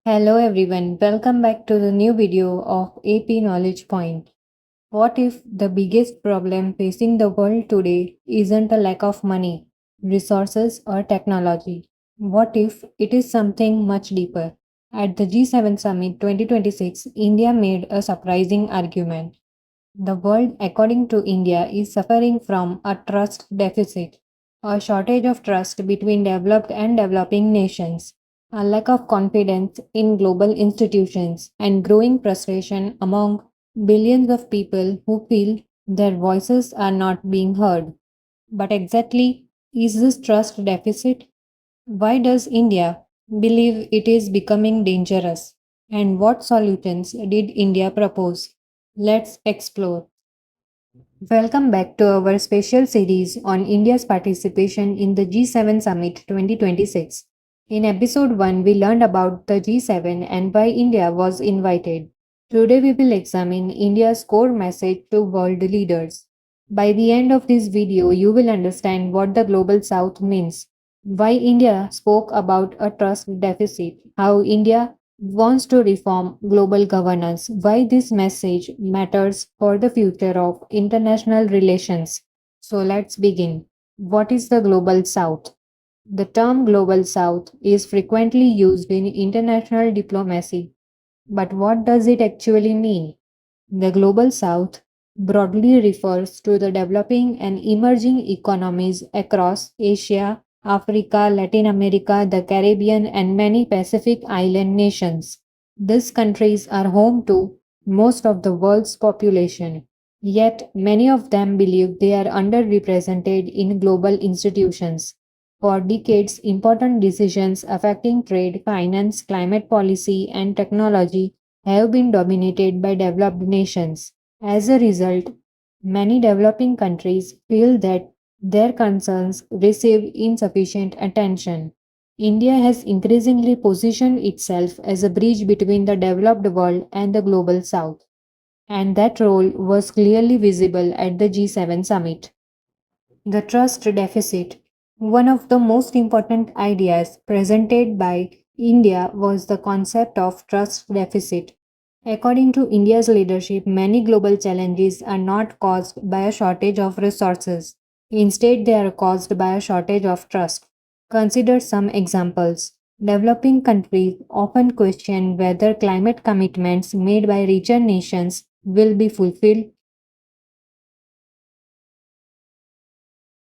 Hello everyone, welcome back to the new video of AP Knowledge Point. What if the biggest problem facing the world today isn't a lack of money, resources, or technology? What if it is something much deeper? At the G7 Summit 2026, India made a surprising argument. The world, according to India, is suffering from a trust deficit, a shortage of trust between developed and developing nations, a lack of confidence in global institutions, and growing frustration among billions of people who feel their voices are not being heard. But exactly, is this trust deficit? Why does India believe it is becoming dangerous? And what solutions did India propose? Let's explore. Welcome back to our special series on India's participation in the G7 Summit 2026. In episode 1, we learned about the G7 and why India was invited. Today, we will examine India's core message to world leaders. By the end of this video, you will understand what the Global South means, why India spoke about a trust deficit, how India wants to reform global governance, why this message matters for the future of international relations. So let's begin. What is the Global South? The term Global South is frequently used in international diplomacy, but what does it actually mean? The Global South broadly refers to the developing and emerging economies across Asia, Africa, Latin America, the Caribbean, and many Pacific island nations. These countries are home to most of the world's population, yet many of them believe they are underrepresented in global institutions. For decades, important decisions affecting trade, finance, climate policy, and technology have been dominated by developed nations. As a result, many developing countries feel that their concerns receive insufficient attention. India has increasingly positioned itself as a bridge between the developed world and the global south, and that role was clearly visible at the G7 summit. The trust deficit. One of the most important ideas presented by India was the concept of trust deficit. According to India's leadership, many global challenges are not caused by a shortage of resources. Instead, they are caused by a shortage of trust. Consider some examples. Developing countries often question whether climate commitments made by richer nations will be fulfilled.